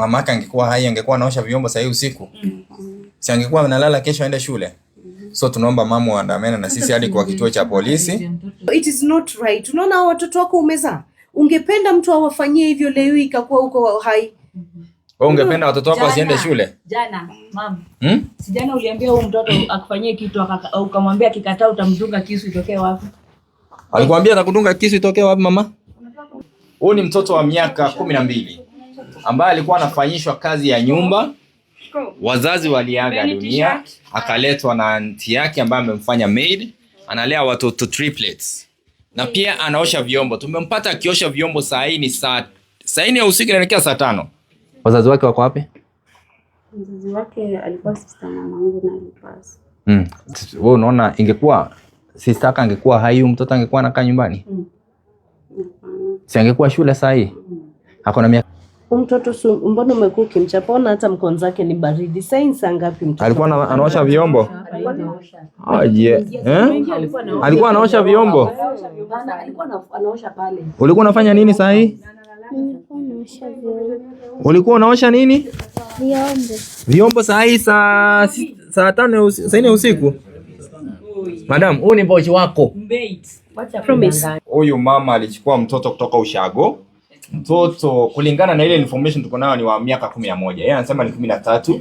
Mamaka angekuwa hai angekuwa anaosha vyombo saa hii usiku. Si angekuwa analala kesho aende shule. So tunaomba mama waandamane na sisi hadi kwa kituo cha polisi. It is not right. Unaona watoto wako umezaa. Ungependa mtu awafanyie hivyo leo ikakuwa huko hai. Wewe ungependa watoto wako wasiende shule? Jana, mama. Si jana uliambia huyu mtoto akufanyie kitu ukamwambia akikataa utamdunga kisu itokee wapi? Alikwambia atakudunga kisu itokee wapi mama? Huyu ni mtoto wa miaka 12 ambaye alikuwa anafanyishwa kazi ya nyumba. Wazazi waliaga dunia, akaletwa na aunti yake ambaye amemfanya maid, analea watoto triplets. Na pia anaosha vyombo. Tumempata akiosha vyombo saa hii ni saa 4 ya usiku inaelekea saa 5. Wazazi wake wako wapi? Mzazi wake alikuwa sister mamangu na alipasa. Wewe unaona ingekuwa sister yake angekuwa hai mtoto angekuwa anakaa nyumbani? Si angekuwa shule saa hii? Hakuna miaka. Mtoto mbona umekuwa ukimchapona hata mkono zake ni baridi. Sasa ngapi mtoto? Alikuwa anaosha vyombo? Aje. Alikuwa anaosha vyombo? Alikuwa anaosha pale. Ulikuwa unafanya nini saa hii? Ulikuwa unaosha nini? Vyombo saa hii saa 5 saa 4 usiku. Madam, huyu ni boy wako. Huyu mama alichukua mtoto kutoka ushago. Mtoto kulingana na ile information tuko nayo ni wa miaka 11. Yeye anasema ni 13.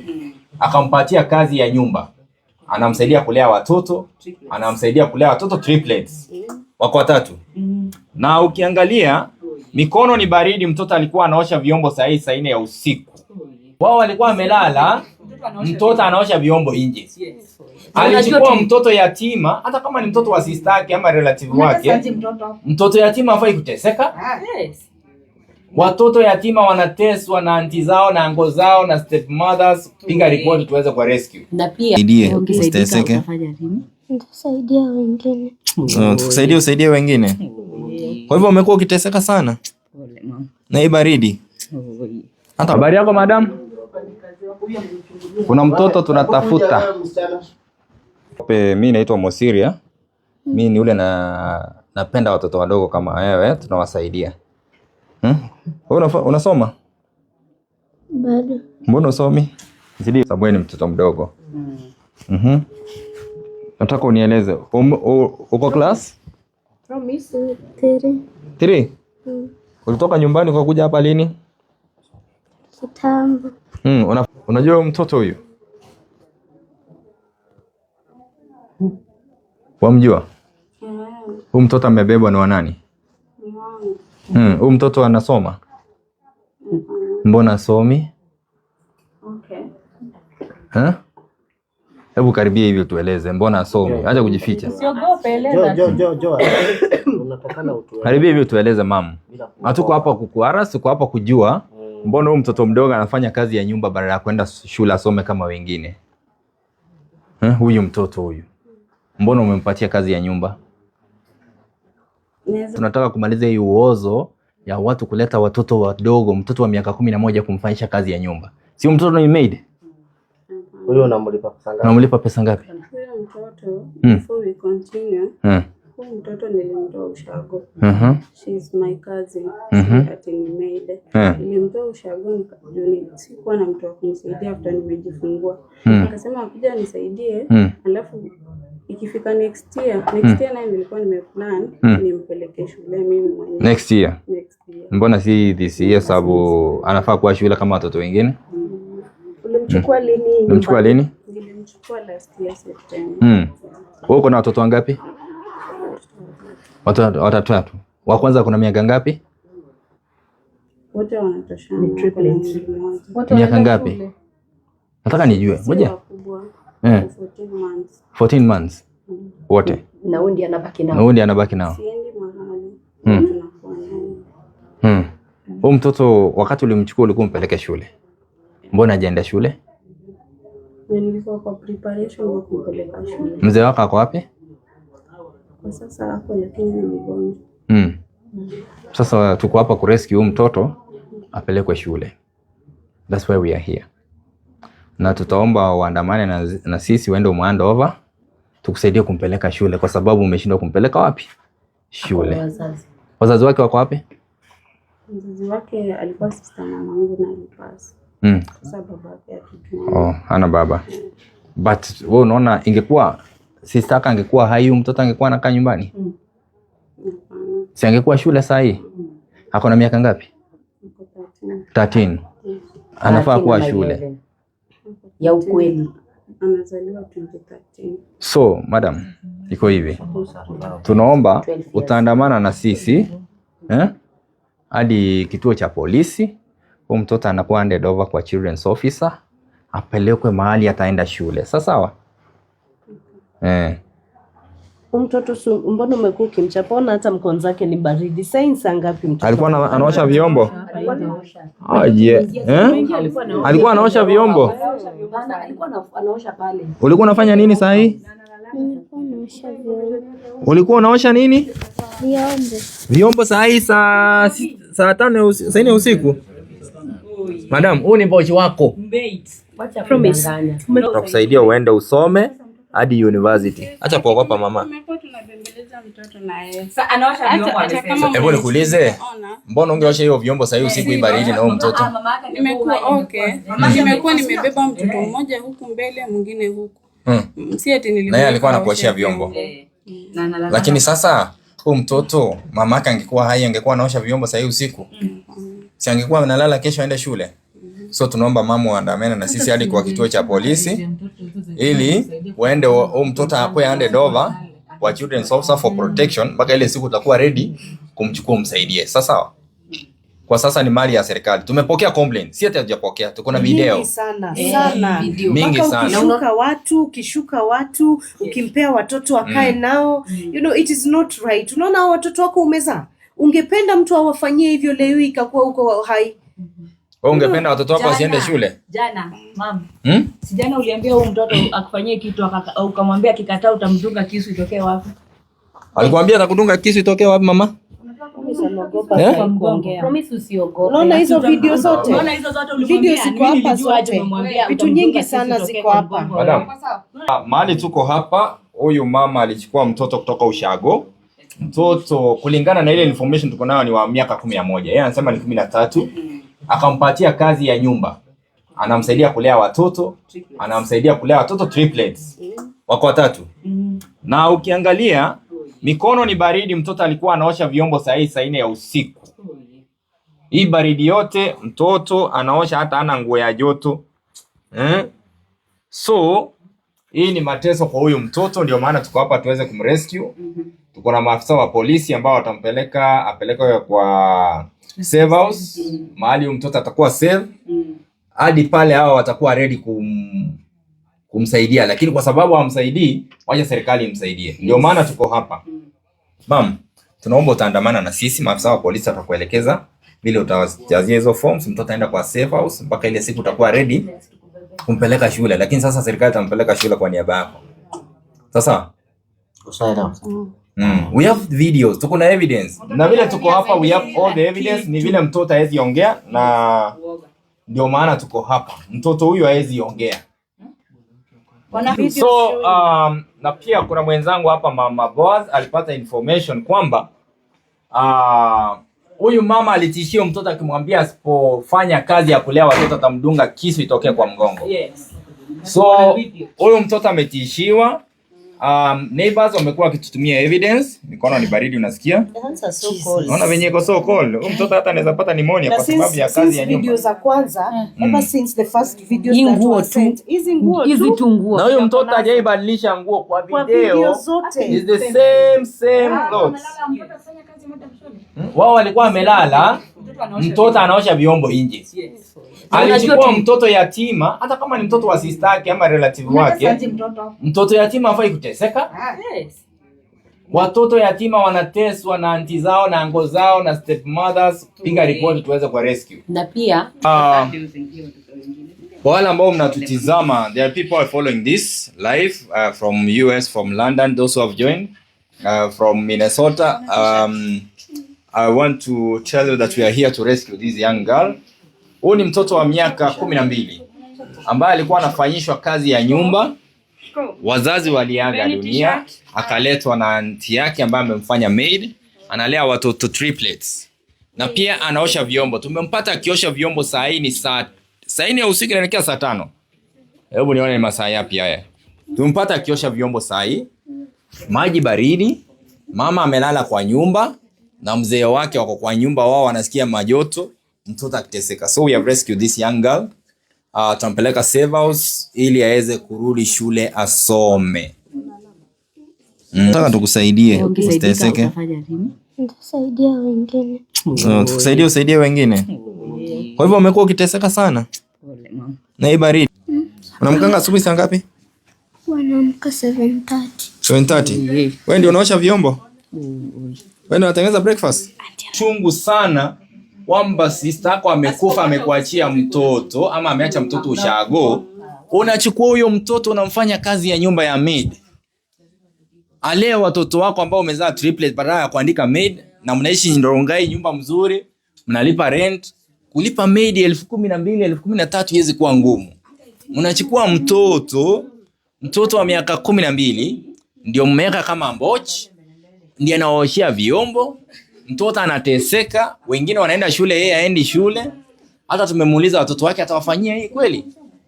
Akampatia kazi ya nyumba. Anamsaidia kulea watoto, anamsaidia kulea watoto triplets. Wako watatu. Na ukiangalia mikono ni baridi, mtoto alikuwa anaosha vyombo saa 4 ya usiku. Wao walikuwa wamelala, mtoto anaosha vyombo nje. Alichukua mtoto yatima, hata kama ni mtoto wa sister yake ama relative wake. Mtoto yatima hafai kuteseka. Watoto yatima wanateswa na aunti zao na ango zao na stepmothers. Piga report tuweze kwa rescue. Na pia usiteseke. Tusaidia wengine. Usaidie wengine. Kwa hivyo umekuwa ukiteseka sana. Na hii baridi. Hata habari yako madam? Kuna mtoto tunatafuta. Mimi naitwa Mosiria. Mimi ni yule napenda watoto wadogo kama wewe, tunawasaidia. Unasoma? Bado. Mbona usomi? Zidi sababu ni mtoto mdogo. Nataka unieleze. Uko class? Promise 3. Ulitoka nyumbani kwa kuja hapa lini? Kitambo. Unajua mtoto huyu? Wamjua? Huyu mtoto amebebwa na nani? Huyu mtoto anasoma? Mbona asomi? Hebu karibia hivi tueleze mbona asomi. Acha kujificha. Usiogope, eleza. Unatokana utueleze. Karibia hivi tueleze mama. Hatuko hapa kukuharas, tuko hapa kujua mbona huyu mtoto mdogo anafanya kazi ya nyumba badala ya kwenda shule asome kama wengine. Huyu mtoto huyu. Mbona umempatia kazi ya nyumba? Tunataka kumaliza hii uozo ya watu kuleta watoto wadogo, mtoto wa miaka 11 kumfanyisha kazi ya nyumba. Si mtoto ni maid? Huyo unamlipa pesa ngapi? Unamlipa pesa ngapi? Huyo mtoto, before we continue, huyo mtoto nilimtoa ushago. She is my cousin. Ati ni maid. Nilimtoa ushago sikuwa na mtu wa kumsaidia after nimejifungua. Akasema akija nisaidie, alafu ikifika next year naye nilikuwa nimeplan nimpeleke shule mimi mwenyewe. Next year. Mbona si this year sababu anafaa kuwa shule kama watoto wengine? Ulimchukua lini? Ulimchukua lini? Nilimchukua last year September. Wewe uko na watoto wangapi? Watatu. Wa kwanza kuna miaka ngapi? Wote wanatoshana. Miaka ngapi? Nataka nijue. Ngoja. 14 months. 14 months. Wote. Na huyu anabaki nao. Siendi mahali. Tunafanya. Huyu mtoto wakati ulimchukua ulikuwa umpeleke shule. Mbona hajaenda shule? Nilikuwa kwa preparation ya kumpeleka shule. Mzee wako ako wapi? Kwa sasa hapo lakini ni mgonjwa. Sasa tuko hapa ku rescue huyu mtoto apelekwe shule. That's why we are here. Na tutaomba waandamane na sisi waende hand over tukusaidie kumpeleka shule kwa sababu umeshindwa kumpeleka wapi? Shule. Wazazi wake wako wapi? Mzazi wake alikuwa sister mamangu na alipasa. Sasa baba yake hana baba. But wewe unaona ingekuwa sister yake angekuwa hai, mtoto angekuwa anakaa nyumbani? Si angekuwa shule saa hii? Ako na miaka ngapi? 13. Anafaa kuwa shule. Ya ukweli. Anazaliwa 2013. So, madam, iko hivi. Tunaomba utaandamana na sisi hadi kituo cha polisi. Huyo mtoto anakuwa handed over kwa children's officer, apelekwe mahali ataenda shule. Sawa? Mtoto mbona umekuwa ukimchapona hata mkono zake ni baridi. Sasa ngapi mtoto? Alikuwa anaosha vyombo? Alikuwa anaosha vyombo? Alikuwa anaosha pale. Ulikuwa unafanya nini saa hii? Nilikuwa naosha vyombo. Ulikuwa unaosha nini? Vyombo saa hii saa 5 usiku? Madam, huu ni bochi wako. Tutakusaidia uende usome hadi university. Acha kuogopa mama. Tumekuwa tunabembeleza mtoto na yeye. Sasa anaosha vyombo. Hebu nikuulize, mbona ungeosha hiyo vyombo saa hii usiku hii baridi na huyo mtoto? Nimekuwa nimebeba mtoto mmoja huku mbele, mwingine huku. Si ati nilikuwa. Naye alikuwa anakuoshia vyombo. Lakini sasa huyo mtoto mamake angekuwa hai, angekuwa anaosha vyombo saa hii usiku? Si angekuwa analala kesho aende shule? So tunaomba mama waandamane na sisi hadi kwa kituo cha polisi ili uende huyo mtoto akwe handed over kwa children's officer for protection mpaka ile siku utakuwa ready kumchukua umsaidie. Sawa? Kwa sasa ni mali ya serikali. Tumepokea complaint. Si hata hujapokea. Tuko na video. Mingi sana. Mingi sana. Ukishuka watu, ukimpea watoto akae nao. You know, it is not right. Unaona watoto wako umezaa. Ungependa mtu awafanyie hivyo leo ikakuwa huko hai. Wewe ungependa watoto wako wasiende shule? Jana, mama. Si jana uliambia huyo mtoto akufanyie kitu ukamwambia kikataa utamdunga kisu itokee wapi? Alikwambia atakudunga kisu itokee wapi mama? Promise usiogope. Unaona hizo video zote? Unaona hizo zote ulimwambia? Video ziko hapa zote. Vitu nyingi sana ziko hapa. Madam, mahali tuko hapa, huyu mama alichukua mtoto kutoka ushago. Mtoto kulingana na ile information tuko nayo ni wa miaka 11. Yeye anasema ni 13. Akampatia kazi ya nyumba. Anamsaidia kulea watoto, anamsaidia kulea watoto triplets. Wako watatu. Na ukiangalia mikono ni baridi, mtoto alikuwa anaosha vyombo saa 4 ya usiku. Hii baridi yote mtoto anaosha hata hana nguo ya joto. So hii ni mateso kwa huyu mtoto, ndio maana tuko hapa tuweze kumrescue. Tuko na maafisa wa polisi ambao apelekwe kwa safe house, mahali mtoto atakuwa safe. Hadi pale hao watakuwa ready kumsaidia, lakini kwa sababu hamsaidii, wacha serikali imsaidie. Ndio maana tuko hapa. Mam, tunaomba utaandamana na sisi, maafisa wa polisi watakuelekeza vile utawajazia hizo forms, mtoto aenda kwa safe house mpaka ile siku utakuwa ready kumpeleka shule. Lakini sasa serikali itampeleka shule kwa niaba yako. Sasa we have videos, tuko na evidence. Na vile tuko hapa we have all the evidence, ni vile mtoto haezi ongea na ndio maana tuko hapa. Mtoto huyu haezi ongea. So na pia kuna mwenzangu hapa Mama Boaz alipata information kwamba huyu mama alitishia mtoto akimwambia asipofanya kazi ya kulea watoto atamdunga kisu itokee kwa mgongo. So huyu mtoto ametishiwa. Neighbors wamekuwa wakitutumia evidence. Mikono ni baridi unasikia? Unaona venye iko so cold. Huyu mtoto hata anaweza pata pneumonia kwa sababu ya kazi ya nyumba. Video za kwanza, ever since the first videos that were sent, hizi nguo. Na huyu mtoto hajaibadilisha nguo kwa video zote. Is the same clothes. Wao walikuwa wamelala, mtoto anaosha vyombo nje. Alichukua mtoto yatima, hata kama ni mtoto wa sister yake ama relative wake. Mtoto yatima hafai kuteseka. Watoto yatima wanateswa na aunti zao na ango zao na stepmothers. Pinga report tuweze kwa rescue. Na pia kwa wale ambao mnatutizama, there are people following this live from US, from London, those who have joined from Minnesota. I want to tell you that we are here to rescue this young girl. Huyu ni mtoto wa miaka 12 ambaye alikuwa anafanyishwa kazi ya nyumba. Wazazi waliaga dunia, akaletwa na aunti yake ambaye amemfanya maid. Analea watoto triplets. Na pia anaosha vyombo. Tumempata akiosha vyombo saa hii ni saa saa 4 ya usiku inaelekea saa 5. Hebu nione ni masaa yapi haya. Tumpata akiosha vyombo saa hii. Maji baridi. Mama amelala kwa nyumba na mzee wake wako kwa nyumba, wao wanasikia majoto, mtoto akiteseka. So we have rescued this young girl. Tumpeleka safe house ili aweze kurudi shule asome. Nataka tukusaidie usiteseke. Nitasaidia wengine. Tukusaidie wengine. Kwa hivyo umekuwa ukiteseka sana. Na hii baridi. Unamkanga asubuhi saa ngapi? Wanaamka 7:30. 7:30. Wewe ndio unaosha vyombo? Wewe ndio unatengeneza breakfast? Chungu sana kwamba sister yako amekufa, amekuachia mtoto ama ameacha mtoto ushago. Unachukua huyo mtoto unamfanya kazi ya nyumba ya maid. Alea watoto wako ambao umezaa triplet badala ya kuandika maid, na mnaishi Rongai, nyumba mzuri, mnalipa rent. Kulipa maid 12,000, 13,000 iweze kuwa ngumu. Unachukua mtoto wa miaka 12 ndio mmeweka kama mbochi, ndiye anaoshia vyombo, mtoto anateseka, wengine wanaenda shule, yeye haendi shule. Hata tumemuuliza watoto wake atawafanyia hii kweli?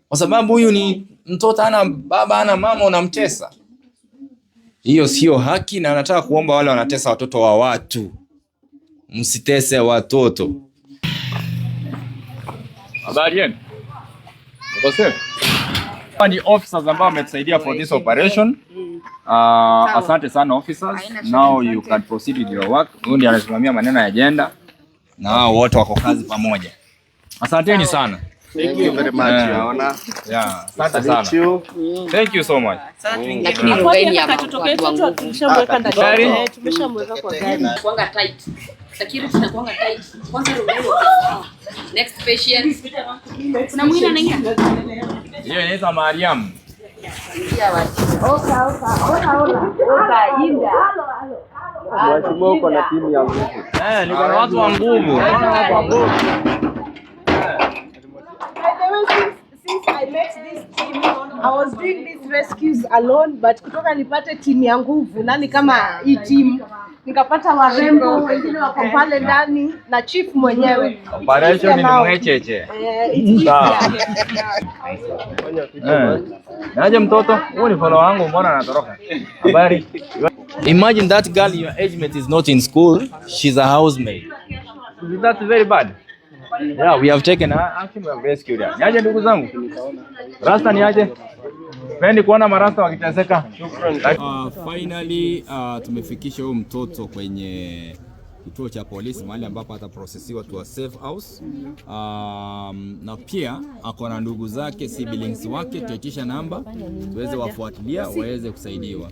Kwa sababu huyu ni mtoto, ana baba ana mama, unamtesa. Hiyo sio haki, na nataka kuomba wale wanatesa watoto wa watu, msitese watoto. Habari yenu? Uko safe? Ni officers ambao wametusaidia for this operation. Asante sana officers. Now you can proceed with your work. Huyu ndiye anasimamia maneno ya agenda na hao wote wako kazi pamoja. Asanteni sana. Thank you very much. Yaona. Yeah, asante sana. Thank you so much. Lakini Rongai ya katoto ketu tumeshamweka ndani. Tumeshamweka kwa gari. Kuanga tight. Security na kuanga tight. Kwanza Rongai. Next patient. Kuna mwingine anaingia. Hiyo inaitwa Mariam. Mheshimiwa uko na timu ya nguvu. Niko na watu wa nguvu. Since I met this team, I was doing these rescues alone, but kutoka nipate timu ya nguvu, nani kama hii team, nikapata warembo wengine wako pale ndani na chief mwenyewe. Operation ni mwecheche. Naje mtoto, huyu ni follow wangu, mbona anatoroka? Habari. Imagine that girl, your age mate is not in school, she's a housemaid. That's very bad. Yeah, we have taken her, actually we have rescued her. Niaje ndugu zangu? Rasta niaje? Pendi kuona marasta wakiteseka. Finally tumefikisha huyo mtoto kwenye kituo cha polisi, mahali ambapo ataprocessiwa to a safe house. Na pia ako na ndugu zake, siblings wake, tuitisha namba tuweze wafuatilia waweze kusaidiwa.